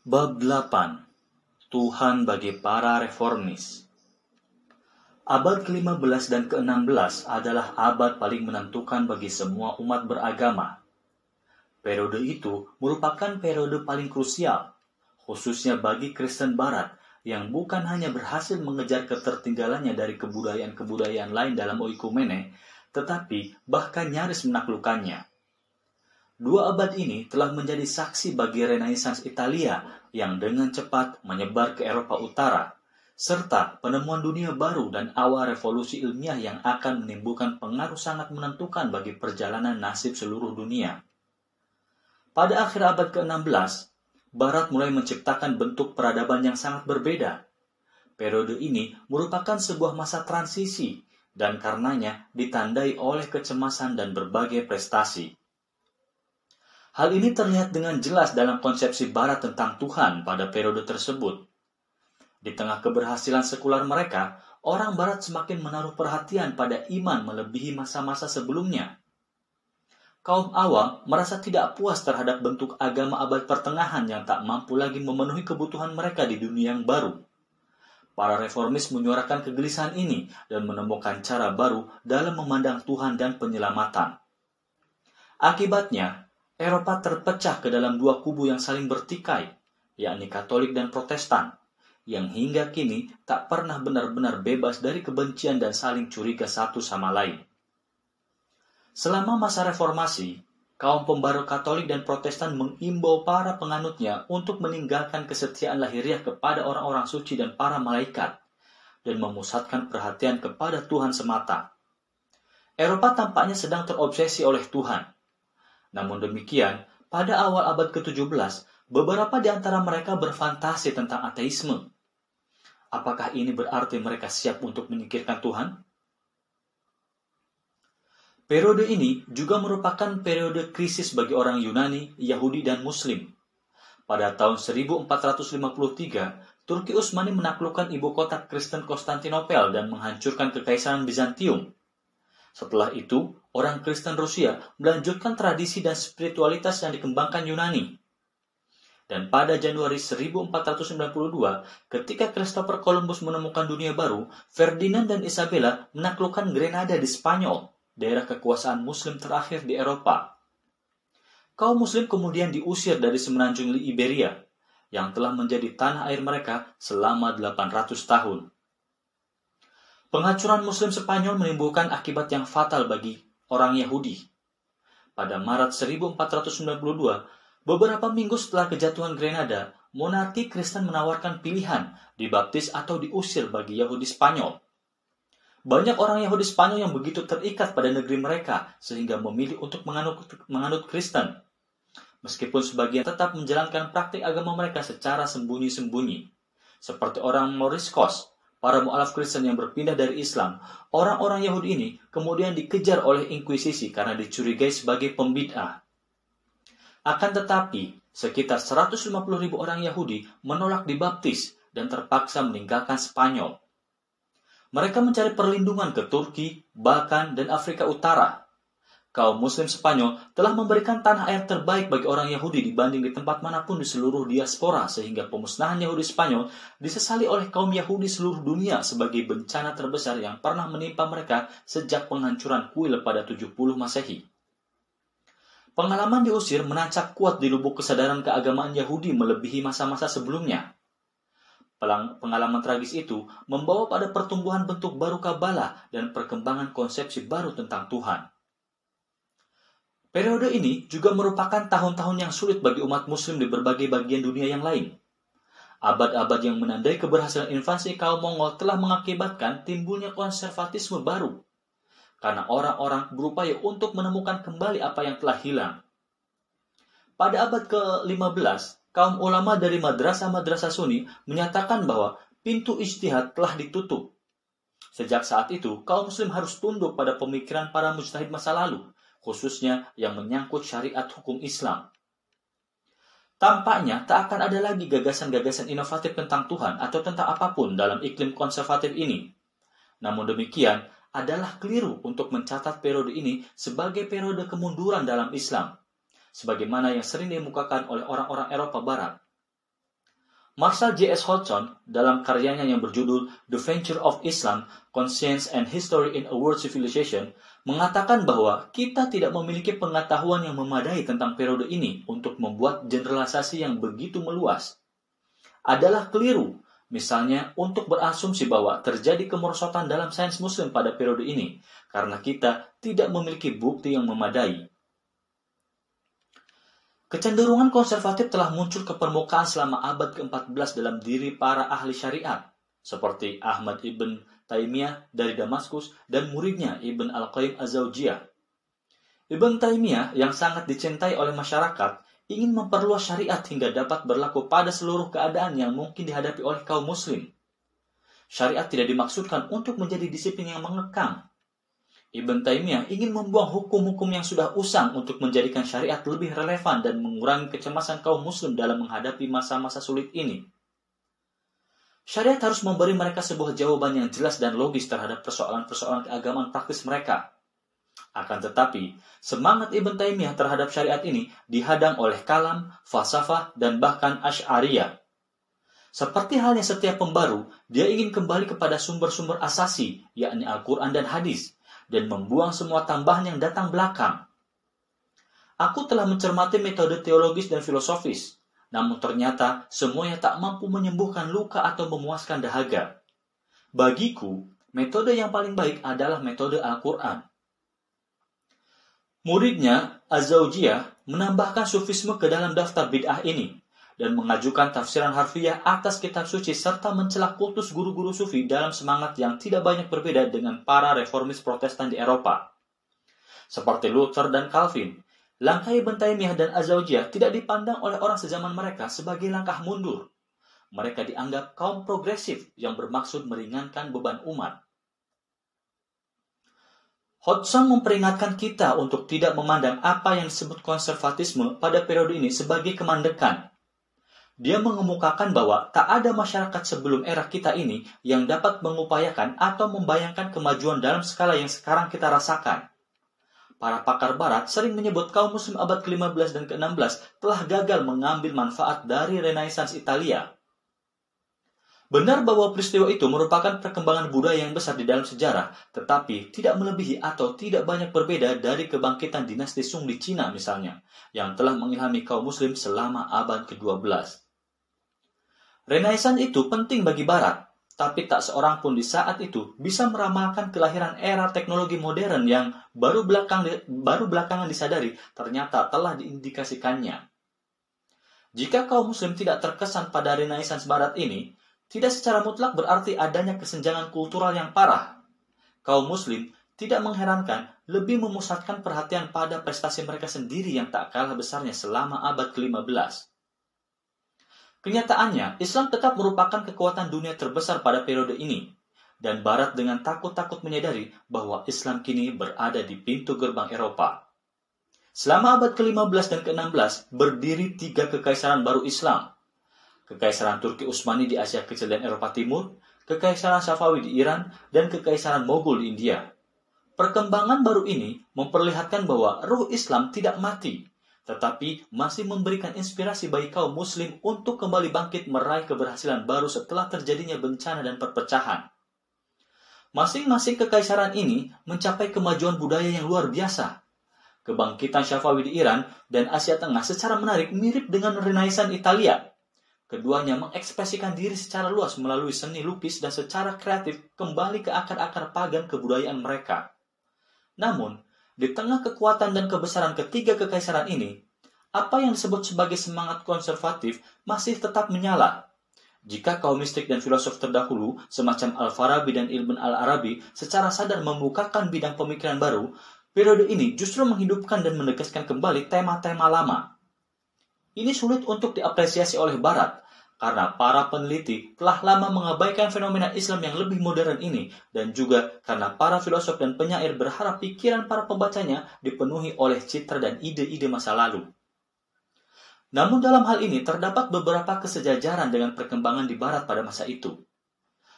Bab 8. Tuhan bagi para reformis. Abad ke-15 dan ke-16 adalah abad paling menentukan bagi semua umat beragama. Periode itu merupakan periode paling krusial, khususnya bagi Kristen Barat yang bukan hanya berhasil mengejar ketertinggalannya dari kebudayaan-kebudayaan lain dalam oikumene, tetapi bahkan nyaris menaklukkannya. Dua abad ini telah menjadi saksi bagi Renaissance Italia yang dengan cepat menyebar ke Eropa Utara, serta penemuan dunia baru dan awal revolusi ilmiah yang akan menimbulkan pengaruh sangat menentukan bagi perjalanan nasib seluruh dunia. Pada akhir abad ke-16, Barat mulai menciptakan bentuk peradaban yang sangat berbeda. Periode ini merupakan sebuah masa transisi dan karenanya ditandai oleh kecemasan dan berbagai prestasi. Hal ini terlihat dengan jelas dalam konsepsi Barat tentang Tuhan pada periode tersebut. Di tengah keberhasilan sekular mereka, orang Barat semakin menaruh perhatian pada iman melebihi masa-masa sebelumnya. Kaum awam merasa tidak puas terhadap bentuk agama abad pertengahan yang tak mampu lagi memenuhi kebutuhan mereka di dunia yang baru. Para reformis menyuarakan kegelisahan ini dan menemukan cara baru dalam memandang Tuhan dan penyelamatan. Akibatnya, Eropa terpecah ke dalam dua kubu yang saling bertikai, yakni Katolik dan Protestan, yang hingga kini tak pernah benar-benar bebas dari kebencian dan saling curiga satu sama lain. Selama masa reformasi, kaum pembaru Katolik dan Protestan mengimbau para penganutnya untuk meninggalkan kesetiaan lahiriah kepada orang-orang suci dan para malaikat, dan memusatkan perhatian kepada Tuhan semata. Eropa tampaknya sedang terobsesi oleh Tuhan. Namun demikian, pada awal abad ke-17, beberapa di antara mereka berfantasi tentang ateisme. Apakah ini berarti mereka siap untuk menyingkirkan Tuhan? Periode ini juga merupakan periode krisis bagi orang Yunani, Yahudi, dan Muslim. Pada tahun 1453, Turki Utsmani menaklukkan ibu kota Kristen Konstantinopel dan menghancurkan Kekaisaran Bizantium. Setelah itu, orang Kristen Rusia melanjutkan tradisi dan spiritualitas yang dikembangkan Yunani. Dan pada Januari 1492, ketika Christopher Columbus menemukan dunia baru, Ferdinand dan Isabella menaklukkan Grenada di Spanyol, daerah kekuasaan Muslim terakhir di Eropa. Kaum Muslim kemudian diusir dari semenanjung Iberia, yang telah menjadi tanah air mereka selama 800 tahun. Penghancuran Muslim Spanyol menimbulkan akibat yang fatal bagi orang Yahudi. Pada Maret 1492, beberapa minggu setelah kejatuhan Grenada, monarki Kristen menawarkan pilihan dibaptis atau diusir bagi Yahudi Spanyol. Banyak orang Yahudi Spanyol yang begitu terikat pada negeri mereka sehingga memilih untuk menganut Kristen. Meskipun sebagian tetap menjalankan praktik agama mereka secara sembunyi-sembunyi. Seperti orang Moriscos, para mu'alaf Kristen yang berpindah dari Islam, orang-orang Yahudi ini kemudian dikejar oleh Inkuisisi karena dicurigai sebagai pembid'ah. Akan tetapi, sekitar 150.000 orang Yahudi menolak dibaptis dan terpaksa meninggalkan Spanyol. Mereka mencari perlindungan ke Turki, Balkan, dan Afrika Utara. Kaum Muslim Spanyol telah memberikan tanah air terbaik bagi orang Yahudi dibanding di tempat manapun di seluruh diaspora, sehingga pemusnahan Yahudi Spanyol disesali oleh kaum Yahudi seluruh dunia sebagai bencana terbesar yang pernah menimpa mereka sejak penghancuran kuil pada 70 Masehi. Pengalaman diusir menancap kuat di lubuk kesadaran keagamaan Yahudi melebihi masa-masa sebelumnya. Pengalaman tragis itu membawa pada pertumbuhan bentuk baru Kabalah dan perkembangan konsepsi baru tentang Tuhan. Periode ini juga merupakan tahun-tahun yang sulit bagi umat Muslim di berbagai bagian dunia yang lain. Abad-abad yang menandai keberhasilan invasi kaum Mongol telah mengakibatkan timbulnya konservatisme baru, karena orang-orang berupaya untuk menemukan kembali apa yang telah hilang. Pada abad ke-15, kaum ulama dari madrasah-madrasah Sunni menyatakan bahwa pintu ijtihad telah ditutup. Sejak saat itu, kaum Muslim harus tunduk pada pemikiran para mujtahid masa lalu, khususnya yang menyangkut syariat hukum Islam. Tampaknya tak akan ada lagi gagasan-gagasan inovatif tentang Tuhan atau tentang apapun dalam iklim konservatif ini. Namun demikian, adalah keliru untuk mencatat periode ini sebagai periode kemunduran dalam Islam, sebagaimana yang sering dimukakan oleh orang-orang Eropa Barat. Marshall J.S. Hodgson dalam karyanya yang berjudul The Venture of Islam, Conscience and History in a World Civilization mengatakan bahwa kita tidak memiliki pengetahuan yang memadai tentang periode ini untuk membuat generalisasi yang begitu meluas. Adalah keliru, misalnya untuk berasumsi bahwa terjadi kemerosotan dalam sains muslim pada periode ini, karena kita tidak memiliki bukti yang memadai. Kecenderungan konservatif telah muncul ke permukaan selama abad ke-14 dalam diri para ahli syariat, seperti Ahmad ibn Taimiyah dari Damaskus dan muridnya Ibn Al-Qayyim Az-Zawjiyah. Ibn Taimiyah yang sangat dicintai oleh masyarakat ingin memperluas syariat hingga dapat berlaku pada seluruh keadaan yang mungkin dihadapi oleh kaum muslim. Syariat tidak dimaksudkan untuk menjadi disiplin yang mengekang. Ibn Taimiyah ingin membuang hukum-hukum yang sudah usang untuk menjadikan syariat lebih relevan dan mengurangi kecemasan kaum muslim dalam menghadapi masa-masa sulit ini. Syariat harus memberi mereka sebuah jawaban yang jelas dan logis terhadap persoalan-persoalan keagamaan praktis mereka. Akan tetapi, semangat Ibn Taimiyah terhadap syariat ini dihadang oleh kalam, falsafah, dan bahkan Asy'ariyah. Seperti halnya setiap pembaru, dia ingin kembali kepada sumber-sumber asasi, yakni Al-Quran dan Hadis, dan membuang semua tambahan yang datang belakang. Aku telah mencermati metode teologis dan filosofis, namun ternyata semuanya tak mampu menyembuhkan luka atau memuaskan dahaga. Bagiku, metode yang paling baik adalah metode Al-Quran. Muridnya, Az-Zawjiyah, menambahkan sufisme ke dalam daftar bid'ah ini, dan mengajukan tafsiran harfiah atas kitab suci serta mencela kultus guru-guru sufi dalam semangat yang tidak banyak berbeda dengan para reformis Protestan di Eropa. Seperti Luther dan Calvin, langkah Ibn Taimiyah dan Az-Zawjiyah tidak dipandang oleh orang sezaman mereka sebagai langkah mundur. Mereka dianggap kaum progresif yang bermaksud meringankan beban umat. Hodgson memperingatkan kita untuk tidak memandang apa yang disebut konservatisme pada periode ini sebagai kemandekan. Dia mengemukakan bahwa tak ada masyarakat sebelum era kita ini yang dapat mengupayakan atau membayangkan kemajuan dalam skala yang sekarang kita rasakan. Para pakar barat sering menyebut kaum muslim abad ke-15 dan ke-16 telah gagal mengambil manfaat dari Renaissance Italia. Benar bahwa peristiwa itu merupakan perkembangan budaya yang besar di dalam sejarah, tetapi tidak melebihi atau tidak banyak berbeda dari kebangkitan dinasti Sung di Cina misalnya, yang telah mengilhami kaum muslim selama abad ke-12. Renaissance itu penting bagi Barat, tapi tak seorang pun di saat itu bisa meramalkan kelahiran era teknologi modern yang baru belakangan disadari ternyata telah diindikasikannya. Jika kaum muslim tidak terkesan pada Renaissance Barat ini, tidak secara mutlak berarti adanya kesenjangan kultural yang parah. Kaum muslim tidak mengherankan lebih memusatkan perhatian pada prestasi mereka sendiri yang tak kalah besarnya selama abad ke-15. Kenyataannya, Islam tetap merupakan kekuatan dunia terbesar pada periode ini, dan Barat dengan takut-takut menyadari bahwa Islam kini berada di pintu gerbang Eropa. Selama abad ke-15 dan ke-16 berdiri 3 kekaisaran baru Islam. Kekaisaran Turki Utsmani di Asia Kecil dan Eropa Timur, Kekaisaran Safawi di Iran, dan Kekaisaran Mogul di India. Perkembangan baru ini memperlihatkan bahwa ruh Islam tidak mati, tetapi masih memberikan inspirasi bagi kaum muslim untuk kembali bangkit meraih keberhasilan baru setelah terjadinya bencana dan perpecahan. Masing-masing kekaisaran ini mencapai kemajuan budaya yang luar biasa. Kebangkitan Safawi di Iran dan Asia Tengah secara menarik mirip dengan Renaissance Italia. Keduanya mengekspresikan diri secara luas melalui seni lukis dan secara kreatif kembali ke akar-akar pagan kebudayaan mereka. Namun, di tengah kekuatan dan kebesaran ketiga kekaisaran ini, apa yang disebut sebagai semangat konservatif masih tetap menyala. Jika kaum mistik dan filosof terdahulu, semacam Al-Farabi dan Ibn Al-Arabi, secara sadar membukakan bidang pemikiran baru, periode ini justru menghidupkan dan menegaskan kembali tema-tema lama. Ini sulit untuk diapresiasi oleh Barat, karena para peneliti telah lama mengabaikan fenomena Islam yang lebih modern ini, dan juga karena para filosof dan penyair berharap pikiran para pembacanya dipenuhi oleh citra dan ide-ide masa lalu. Namun dalam hal ini terdapat beberapa kesejajaran dengan perkembangan di Barat pada masa itu.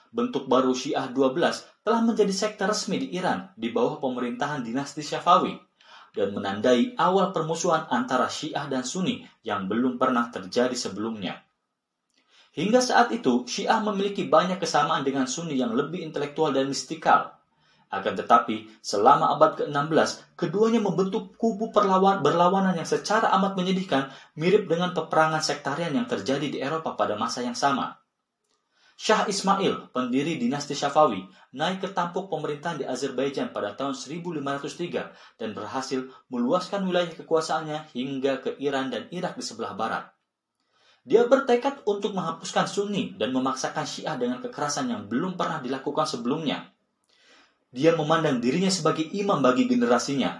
Bentuk baru Syiah 12 telah menjadi sekte resmi di Iran di bawah pemerintahan dinasti Safawi, dan menandai awal permusuhan antara Syiah dan Sunni yang belum pernah terjadi sebelumnya. Hingga saat itu, Syiah memiliki banyak kesamaan dengan Sunni yang lebih intelektual dan mistikal. Akan tetapi, selama abad ke-16, keduanya membentuk kubu berlawanan yang secara amat menyedihkan mirip dengan peperangan sektarian yang terjadi di Eropa pada masa yang sama. Shah Ismail, pendiri dinasti Safawi, naik ke tampuk pemerintahan di Azerbaijan pada tahun 1503 dan berhasil meluaskan wilayah kekuasaannya hingga ke Iran dan Irak di sebelah barat. Dia bertekad untuk menghapuskan Sunni dan memaksakan Syiah dengan kekerasan yang belum pernah dilakukan sebelumnya. Dia memandang dirinya sebagai imam bagi generasinya.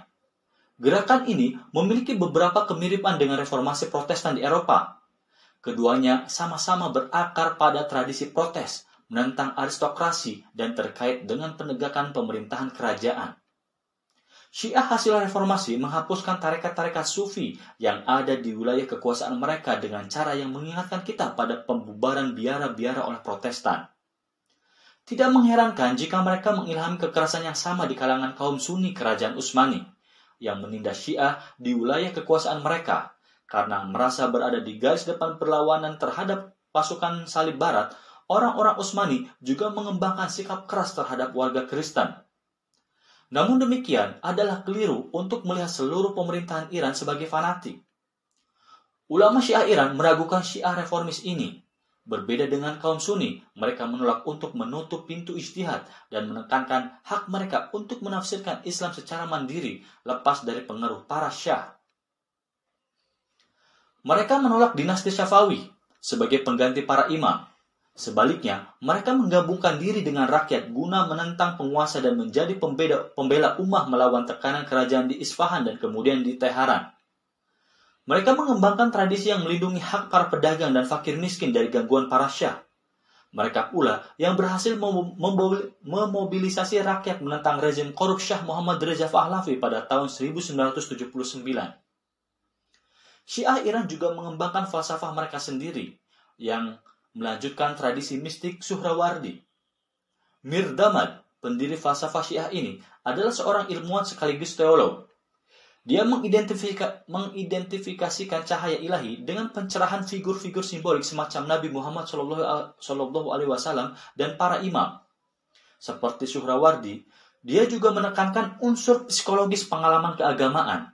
Gerakan ini memiliki beberapa kemiripan dengan reformasi Protestan di Eropa. Keduanya sama-sama berakar pada tradisi protes, menentang aristokrasi, dan terkait dengan penegakan pemerintahan kerajaan. Syiah hasil reformasi menghapuskan tarekat-tarekat sufi yang ada di wilayah kekuasaan mereka dengan cara yang mengingatkan kita pada pembubaran biara-biara oleh Protestan. Tidak mengherankan jika mereka mengilhami kekerasan yang sama di kalangan kaum Sunni kerajaan Utsmani yang menindas Syiah di wilayah kekuasaan mereka. Karena merasa berada di garis depan perlawanan terhadap pasukan Salib Barat, orang-orang Utsmani juga mengembangkan sikap keras terhadap warga Kristen. Namun demikian adalah keliru untuk melihat seluruh pemerintahan Iran sebagai fanatik. Ulama Syiah Iran meragukan Syiah reformis ini. Berbeda dengan kaum Sunni, mereka menolak untuk menutup pintu ijtihad dan menekankan hak mereka untuk menafsirkan Islam secara mandiri lepas dari pengaruh para syah. Mereka menolak dinasti Safawi sebagai pengganti para imam. Sebaliknya, mereka menggabungkan diri dengan rakyat guna menentang penguasa dan menjadi pembela ummah melawan tekanan kerajaan di Isfahan dan kemudian di Teheran. Mereka mengembangkan tradisi yang melindungi hak para pedagang dan fakir miskin dari gangguan para syah. Mereka pula yang berhasil memobilisasi rakyat menentang rezim korup Syah Muhammad Reza Pahlavi pada tahun 1979. Syiah Iran juga mengembangkan falsafah mereka sendiri yang melanjutkan tradisi mistik Suhrawardi. Mir Damad, pendiri falsafah Syiah ini, adalah seorang ilmuwan sekaligus teolog. Dia mengidentifikasikan cahaya ilahi dengan pencerahan figur-figur simbolik semacam Nabi Muhammad SAW dan para imam. Seperti Suhrawardi, dia juga menekankan unsur psikologis pengalaman keagamaan.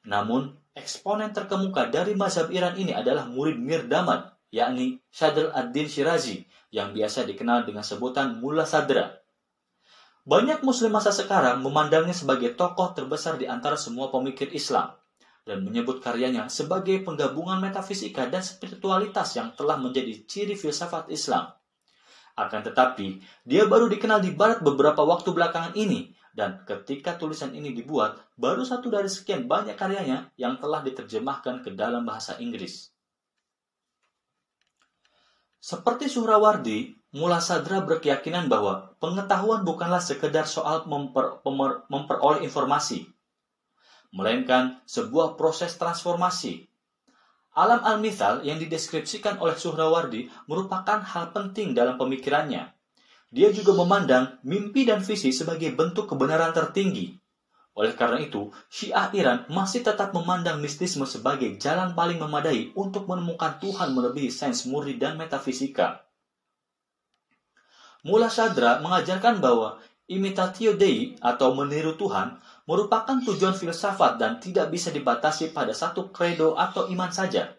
Namun, eksponen terkemuka dari mazhab Iran ini adalah murid Mir Damad, yakni Sadr ad-Din Shirazi, yang biasa dikenal dengan sebutan Mullah Sadra. Banyak muslim masa sekarang memandangnya sebagai tokoh terbesar di antara semua pemikir Islam, dan menyebut karyanya sebagai penggabungan metafisika dan spiritualitas yang telah menjadi ciri filsafat Islam. Akan tetapi, dia baru dikenal di Barat beberapa waktu belakangan ini, dan ketika tulisan ini dibuat, baru satu dari sekian banyak karyanya yang telah diterjemahkan ke dalam bahasa Inggris. Seperti Suhrawardi, Mullah Sadra berkeyakinan bahwa pengetahuan bukanlah sekedar soal memperoleh informasi, melainkan sebuah proses transformasi. Alam al-mithal yang dideskripsikan oleh Suhrawardi merupakan hal penting dalam pemikirannya. Dia juga memandang mimpi dan visi sebagai bentuk kebenaran tertinggi. Oleh karena itu, Syiah Iran masih tetap memandang mistisme sebagai jalan paling memadai untuk menemukan Tuhan melebihi sains murni dan metafisika. Mullah Sadra mengajarkan bahwa imitatio Dei atau meniru Tuhan merupakan tujuan filsafat dan tidak bisa dibatasi pada satu kredo atau iman saja.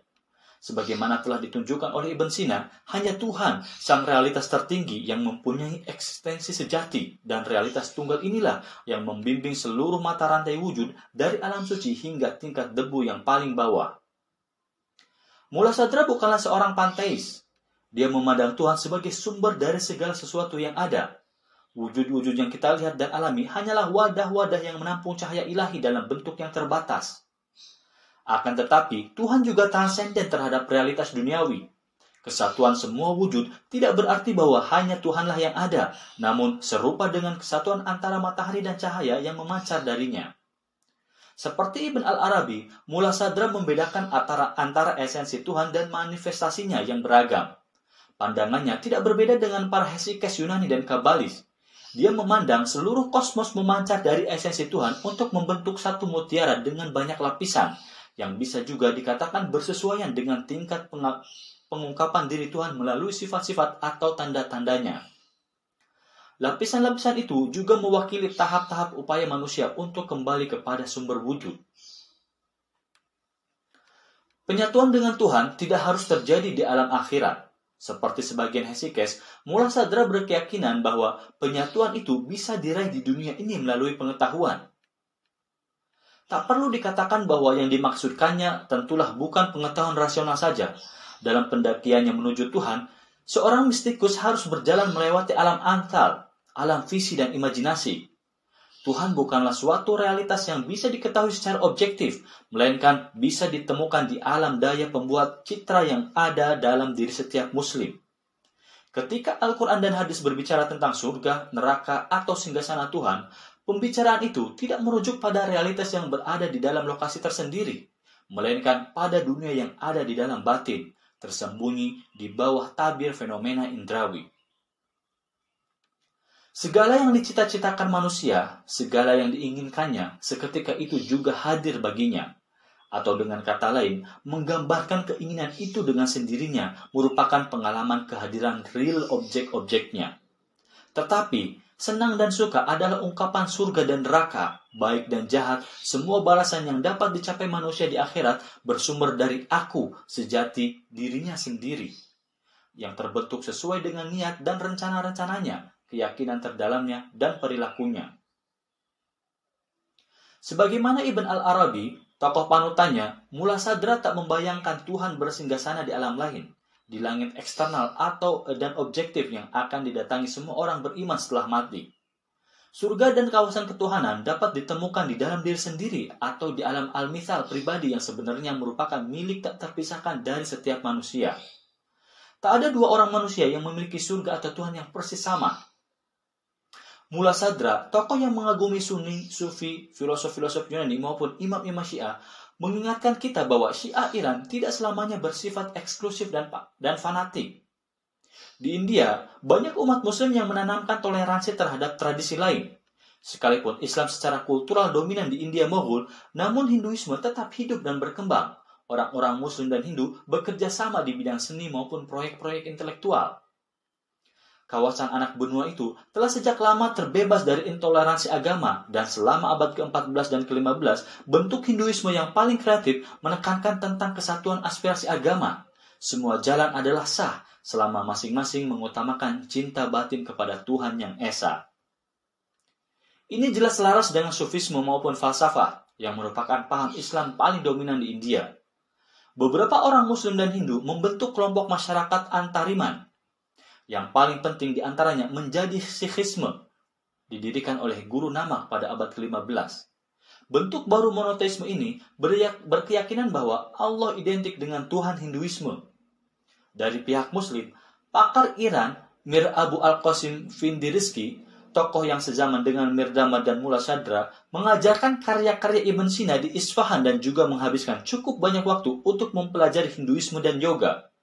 Sebagaimana telah ditunjukkan oleh Ibn Sina, hanya Tuhan, sang realitas tertinggi yang mempunyai eksistensi sejati, dan realitas tunggal inilah yang membimbing seluruh mata rantai wujud dari alam suci hingga tingkat debu yang paling bawah. Mullah Sadra bukanlah seorang panteis. Dia memandang Tuhan sebagai sumber dari segala sesuatu yang ada. Wujud-wujud yang kita lihat dan alami hanyalah wadah-wadah yang menampung cahaya ilahi dalam bentuk yang terbatas. Akan tetapi, Tuhan juga transenden terhadap realitas duniawi. Kesatuan semua wujud tidak berarti bahwa hanya Tuhanlah yang ada, namun serupa dengan kesatuan antara matahari dan cahaya yang memancar darinya. Seperti Ibn al-Arabi, Mullah Sadra membedakan antara esensi Tuhan dan manifestasinya yang beragam. Pandangannya tidak berbeda dengan para hesikes Yunani dan Kabalis. Dia memandang seluruh kosmos memancar dari esensi Tuhan untuk membentuk satu mutiara dengan banyak lapisan, yang bisa juga dikatakan bersesuaian dengan tingkat pengungkapan diri Tuhan melalui sifat-sifat atau tanda-tandanya. Lapisan-lapisan itu juga mewakili tahap-tahap upaya manusia untuk kembali kepada sumber wujud. Penyatuan dengan Tuhan tidak harus terjadi di alam akhirat. Seperti sebagian Hesyches, Muladhara berkeyakinan bahwa penyatuan itu bisa diraih di dunia ini melalui pengetahuan. Tak perlu dikatakan bahwa yang dimaksudkannya tentulah bukan pengetahuan rasional saja. Dalam pendakiannya menuju Tuhan, seorang mistikus harus berjalan melewati alam angkal, alam visi dan imajinasi. Tuhan bukanlah suatu realitas yang bisa diketahui secara objektif, melainkan bisa ditemukan di alam daya pembuat citra yang ada dalam diri setiap muslim. Ketika Al-Quran dan hadis berbicara tentang surga, neraka, atau singgasana Tuhan, pembicaraan itu tidak merujuk pada realitas yang berada di dalam lokasi tersendiri, melainkan pada dunia yang ada di dalam batin, tersembunyi di bawah tabir fenomena indrawi. Segala yang dicita-citakan manusia, segala yang diinginkannya, seketika itu juga hadir baginya. Atau dengan kata lain, menggambarkan keinginan itu dengan sendirinya merupakan pengalaman kehadiran real objek-objeknya. Tetapi, senang dan suka adalah ungkapan surga dan neraka, baik dan jahat, semua balasan yang dapat dicapai manusia di akhirat bersumber dari aku, sejati dirinya sendiri, yang terbentuk sesuai dengan niat dan rencana-rencananya, keyakinan terdalamnya, dan perilakunya. Sebagaimana Ibn al-Arabi, tokoh panutannya, Muladhara tak membayangkan Tuhan bersinggasana di alam lain, di langit eksternal dan objektif yang akan didatangi semua orang beriman setelah mati. Surga dan kawasan ketuhanan dapat ditemukan di dalam diri sendiri atau di alam al-mithal pribadi yang sebenarnya merupakan milik tak terpisahkan dari setiap manusia. Tak ada dua orang manusia yang memiliki surga atau Tuhan yang persis sama. Muladhara, tokoh yang mengagumi Sunni, Sufi, filosof-filosof Yunani maupun imam-imam Syiah, mengingatkan kita bahwa Syiah Iran tidak selamanya bersifat eksklusif dan fanatik. Di India, banyak umat Muslim yang menanamkan toleransi terhadap tradisi lain. Sekalipun Islam secara kultural dominan di India Moghul, namun Hinduisme tetap hidup dan berkembang. Orang-orang Muslim dan Hindu bekerja sama di bidang seni maupun proyek-proyek intelektual. Kawasan anak benua itu telah sejak lama terbebas dari intoleransi agama dan selama abad ke-14 dan ke-15, bentuk Hinduisme yang paling kreatif menekankan tentang kesatuan aspirasi agama. Semua jalan adalah sah selama masing-masing mengutamakan cinta batin kepada Tuhan yang Esa. Ini jelas selaras dengan Sufisme maupun falsafah yang merupakan paham Islam paling dominan di India. Beberapa orang Muslim dan Hindu membentuk kelompok masyarakat antariman. Yang paling penting di antaranya menjadi Sikhisme, didirikan oleh Guru Nanak pada abad ke-15. Bentuk baru monoteisme ini berkeyakinan bahwa Allah identik dengan Tuhan Hinduisme. Dari pihak Muslim, pakar Iran Mir Abu al-Qasim Findirisky, tokoh yang sezaman dengan Mirdamad dan Muladhara, mengajarkan karya-karya Ibn Sina di Isfahan dan juga menghabiskan cukup banyak waktu untuk mempelajari Hinduisme dan yoga.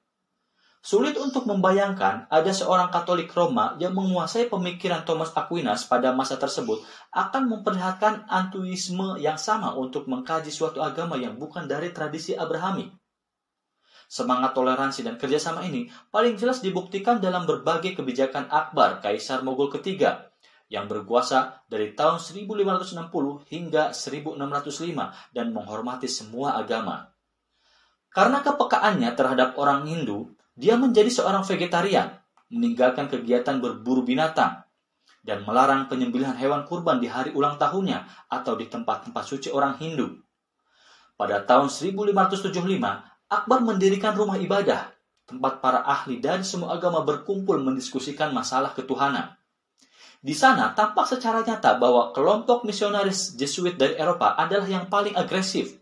Sulit untuk membayangkan ada seorang Katolik Roma yang menguasai pemikiran Thomas Aquinas pada masa tersebut akan memperlihatkan antuisme yang sama untuk mengkaji suatu agama yang bukan dari tradisi Abrahami. Semangat toleransi dan kerjasama ini paling jelas dibuktikan dalam berbagai kebijakan Akbar, Kaisar Moghul ketiga, yang berkuasa dari tahun 1560 hingga 1605 dan menghormati semua agama. Karena kepekaannya terhadap orang Hindu, dia menjadi seorang vegetarian, meninggalkan kegiatan berburu binatang, dan melarang penyembelihan hewan kurban di hari ulang tahunnya atau di tempat-tempat suci orang Hindu. Pada tahun 1575, Akbar mendirikan rumah ibadah, tempat para ahli dari semua agama berkumpul mendiskusikan masalah ketuhanan. Di sana tampak secara nyata bahwa kelompok misionaris Jesuit dari Eropa adalah yang paling agresif.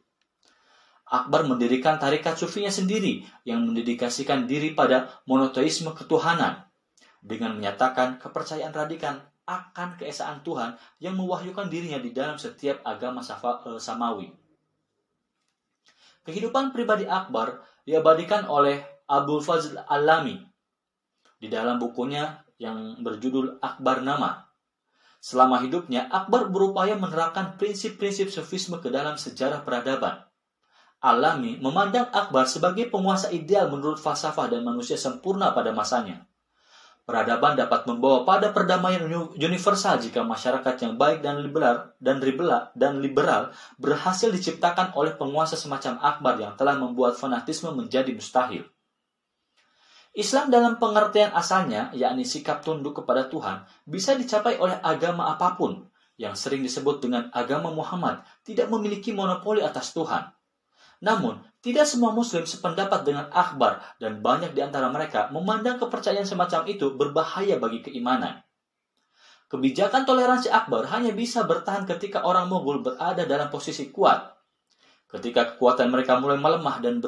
Akbar mendirikan tarekat sufinya sendiri yang mendedikasikan diri pada monoteisme ketuhanan dengan menyatakan kepercayaan radikal akan keesaan Tuhan yang mewahyukan dirinya di dalam setiap agama samawi. Kehidupan pribadi Akbar diabadikan oleh Abul Fazl Al-Lami di dalam bukunya yang berjudul Akbarnama. Selama hidupnya, Akbar berupaya menerapkan prinsip-prinsip sufisme ke dalam sejarah peradaban. alami memandang Akbar sebagai penguasa ideal menurut falsafah dan manusia sempurna pada masanya. Peradaban dapat membawa pada perdamaian universal jika masyarakat yang baik dan liberal berhasil diciptakan oleh penguasa semacam Akbar yang telah membuat fanatisme menjadi mustahil. Islam dalam pengertian asalnya, yakni sikap tunduk kepada Tuhan, bisa dicapai oleh agama apapun, yang sering disebut dengan agama Muhammad, tidak memiliki monopoli atas Tuhan. Namun, tidak semua Muslim sependapat dengan Akbar, dan banyak di antara mereka memandang kepercayaan semacam itu berbahaya bagi keimanan. Kebijakan toleransi Akbar hanya bisa bertahan ketika orang Mogul berada dalam posisi kuat. Ketika kekuatan mereka mulai melemah dan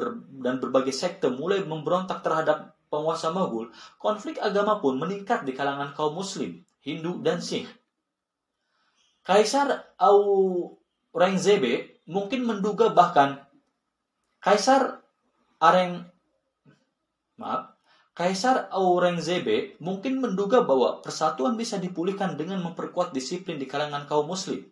berbagai sekte mulai memberontak terhadap penguasa Mogul, konflik agama pun meningkat di kalangan kaum Muslim, Hindu, dan Sikh. Kaisar Aurangzeb mungkin menduga bahwa persatuan bisa dipulihkan dengan memperkuat disiplin di kalangan kaum Muslim.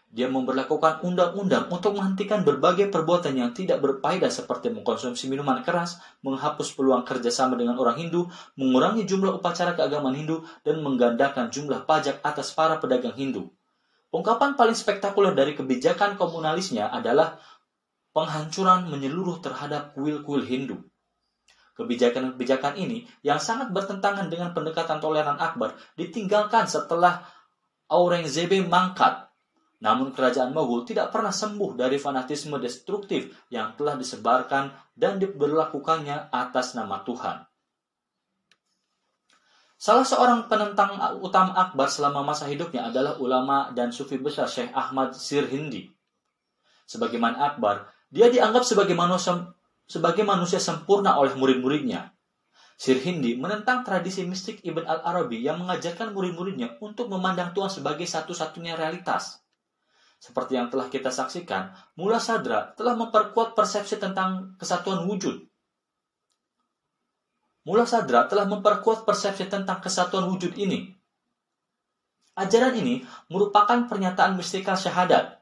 Dia memberlakukan undang-undang untuk menghentikan berbagai perbuatan yang tidak berfaedah seperti mengkonsumsi minuman keras, menghapus peluang kerjasama dengan orang Hindu, mengurangi jumlah upacara keagamaan Hindu, dan menggandakan jumlah pajak atas para pedagang Hindu. Ungkapan paling spektakuler dari kebijakan komunalisnya adalah penghancuran menyeluruh terhadap kuil-kuil Hindu. Kebijakan-kebijakan ini yang sangat bertentangan dengan pendekatan toleran Akbar ditinggalkan setelah Aurangzeb mangkat. Namun kerajaan Mogul tidak pernah sembuh dari fanatisme destruktif yang telah disebarkan dan diberlakukannya atas nama Tuhan. Salah seorang penentang utama Akbar selama masa hidupnya adalah ulama dan sufi besar Syekh Ahmad Sirhindi. Sebagaimana Akbar, dia dianggap sebagai manusia sempurna oleh murid-muridnya. Sirhindi menentang tradisi mistik Ibn al-Arabi yang mengajarkan murid-muridnya untuk memandang Tuhan sebagai satu-satunya realitas. Seperti yang telah kita saksikan, Mula Sadra telah memperkuat persepsi tentang kesatuan wujud. Ini. Ajaran ini merupakan pernyataan mistikal syahadat.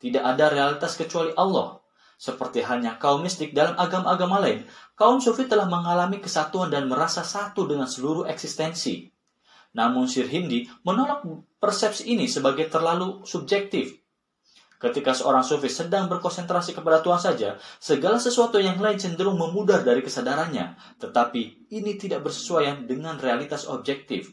Tidak ada realitas kecuali Allah. Seperti halnya kaum mistik dalam agama-agama lain, kaum sufi telah mengalami kesatuan dan merasa satu dengan seluruh eksistensi. Namun Sirhindi menolak persepsi ini sebagai terlalu subjektif. Ketika seorang sufi sedang berkonsentrasi kepada Tuhan saja, segala sesuatu yang lain cenderung memudar dari kesadarannya, tetapi ini tidak bersesuaian dengan realitas objektif.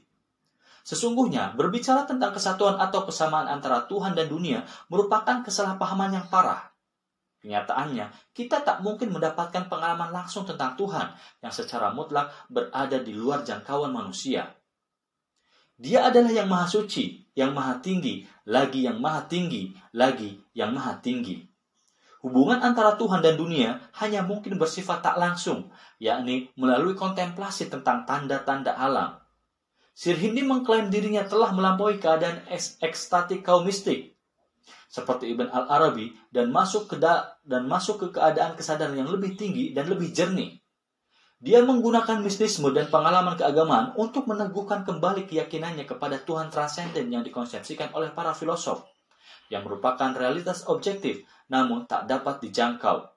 Sesungguhnya, berbicara tentang kesatuan atau kesamaan antara Tuhan dan dunia merupakan kesalahpahaman yang parah. Kenyataannya, kita tak mungkin mendapatkan pengalaman langsung tentang Tuhan yang secara mutlak berada di luar jangkauan manusia. Dia adalah yang maha suci, yang maha tinggi, lagi yang maha tinggi, lagi yang maha tinggi. Hubungan antara Tuhan dan dunia hanya mungkin bersifat tak langsung, yakni melalui kontemplasi tentang tanda-tanda alam. Sirhindi mengklaim dirinya telah melampaui keadaan ekstatik kaum mistik, seperti Ibn al-Arabi, dan masuk ke keadaan kesadaran yang lebih tinggi dan lebih jernih. Dia menggunakan mistisme dan pengalaman keagamaan untuk meneguhkan kembali keyakinannya kepada Tuhan transenden yang dikonsepsikan oleh para filosof, yang merupakan realitas objektif namun tak dapat dijangkau.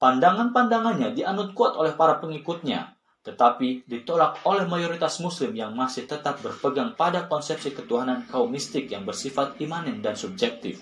Pandangan-pandangannya dianut kuat oleh para pengikutnya, tetapi ditolak oleh mayoritas Muslim yang masih tetap berpegang pada konsepsi ketuhanan kaum mistik yang bersifat imanen dan subjektif.